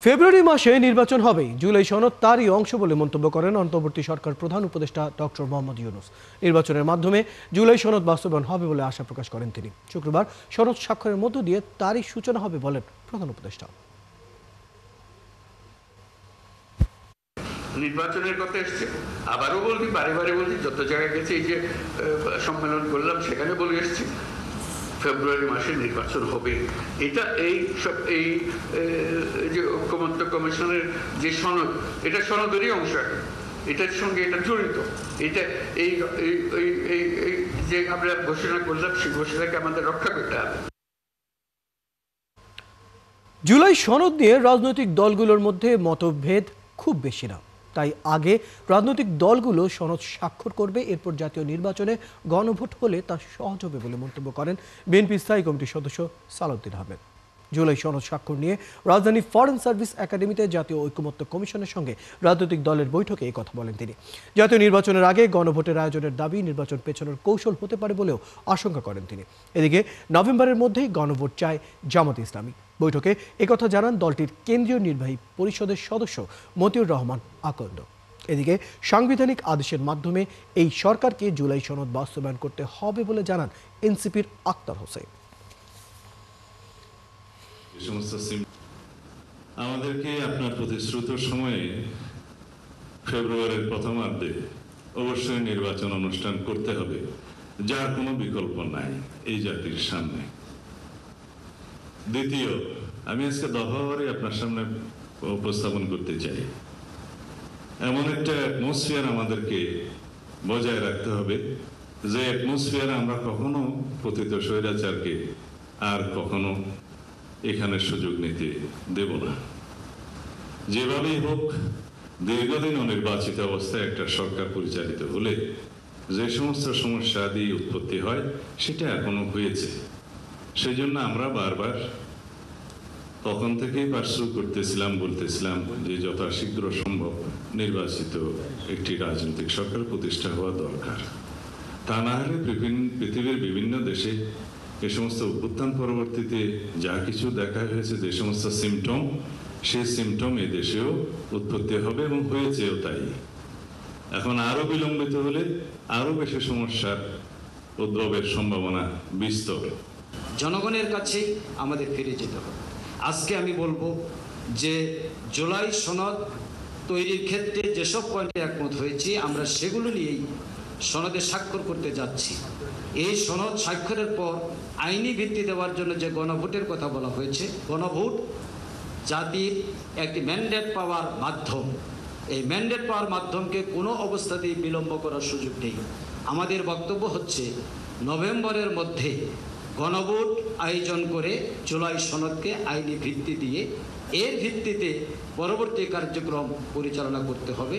ফেব্রুয়ারি মাসে নির্বাচন হবে, জুলাই সনদ তারই অংশ বলে মন্তব্য করেন অন্তর্বর্তী সরকার প্রধান উপদেষ্টা ডক্টর মোহাম্মদ ইউনূস। নির্বাচনের মাধ্যমে জুলাই সনদ বাস্তবায়ন হবে বলে আশা প্রকাশ করেন তিনি। শুক্রবার সনদ স্বাক্ষরের মধ্য দিয়ে তারই সূচনা হবে বলেন প্রধান উপদেষ্টা। নির্বাচনের কথা এসছে, আবারও বলছি, বারে বারে বলছি, যত জায়গায় গেছে, এই যে সম্মেলন করলাম সেখানে বলে এসছি ফেব্রুয়ারি মাসে নির্বাচন হবে। এটা এই সব এই যে ঐক্যমত্য কমিশনের যে সনদ, এটা সনদেরই অংশ, এটার সঙ্গে এটা জড়িত। এটা এই যে আমরা ঘোষণা করলাম, সেই ঘোষণাকে আমাদের রক্ষা করতে হবে। জুলাই সনদ নিয়ে রাজনৈতিক দলগুলোর মধ্যে মতভেদ খুব বেশি না, তাই আগে রাজনৈতিক দলগুলো সনদ স্বাক্ষর করবে, এরপর জাতীয় নির্বাচনে গণভোট হলে তা সহজ হবে বলে মন্তব্য করেন বিএনপি স্থায়ী কমিটির সদস্য সালাউদ্দিন আহমেদ। জুলাই সনদ স্বাক্ষর নিয়ে রাজধানী ফরেন সার্ভিস একাডেমিতে জাতীয় ঐকমত্য কমিশনের সঙ্গে রাজনৈতিক দলের বৈঠকে এই কথা বলেন তিনি। জাতীয় নির্বাচনের আগে গণভোটের আয়োজনের দাবি নির্বাচন পেছানোর কৌশল হতে পারে বলেও আশঙ্কা করেন তিনি। এদিকে নভেম্বরের মধ্যেই গণভোট চায় জামাতে ইসলামী। বৈঠকে একথা জানান দলটির কেন্দ্রীয় নির্বাহী পরিষদের সদস্য মতিউর রহমান আকন্দ। এদিকে সাংবিধানিক আদেশের মাধ্যমে এই সরকারকে জুলাই সনদ বাস্তবায়ন করতে হবে বলে জানান এনসিপির আক্তার হোসেন। আমাদেরকে আপনার প্রতিশ্রুত সময়ে ফেব্রুয়ারির প্রথমার্ধে অবশ্যই নির্বাচন অনুষ্ঠান করতে হবে, যার কোনো বিকল্প নাই এই জাতির সামনে। দ্বিতীয়, আমি আজকে দফাবারে আপনার সামনে উপস্থাপন করতে চাই, এমন একটা অ্যাটমসফিয়ার আমাদেরকে বজায় রাখতে হবে যে অ্যাটমসফিয়ার আমরা কখনো পতিত স্বৈরাচারকে আর কখনো এখানে সুযোগ নিতে দেব না। যেভাবেই হোক, দীর্ঘদিন অনির্বাচিত অবস্থায় একটা সরকার পরিচালিত হলে যে সমস্ত সমস্যা দিয়ে উৎপত্তি হয়, সেটা এখনো হয়েছে। সেই জন্য আমরা বারবার তখন থেকেই পার্সু করতেছিলাম, বলতেছিলাম যে যথাশীঘ্র সম্ভব নির্বাচিত একটি রাজনৈতিক সরকার প্রতিষ্ঠা হওয়া দরকার। তা না হলে পৃথিবীর বিভিন্ন দেশে এ সমস্ত অভ্যুত্থান পরবর্তীতে যা কিছু দেখা হয়েছে, যে সমস্ত সিমটম, সেই সিমটম এ দেশেও উৎপত্তি হবে এবং হয়েছেও তাই। এখন আরো বিলম্বিত হলে আরো বেশি সমস্যার উদ্ভবের সম্ভাবনা বিস্তর। জনগণের কাছে আমাদের ফিরে যেতে হবে। আজকে আমি বলবো যে জুলাই সনদ তৈরির ক্ষেত্রে যেসব পয়েন্টে একমত হয়েছি, আমরা সেগুলো নিয়েই সনদে স্বাক্ষর করতে যাচ্ছি। এই সনদ স্বাক্ষরের পর আইনি ভিত্তি দেওয়ার জন্য যে গণভোটের কথা বলা হয়েছে, গণভোট জাতির একটি ম্যান্ডেট পাওয়ার মাধ্যম। এই ম্যান্ডেট পাওয়ার মাধ্যমকে কোনো অবস্থাতেই বিলম্ব করার সুযোগ নেই। আমাদের বক্তব্য হচ্ছে নভেম্বরের মধ্যে গণভোট আয়োজন করে জুলাই সনদকে আইনি ভিত্তি দিয়ে এর ভিত্তিতে পরবর্তী কার্যক্রম পরিচালনা করতে হবে।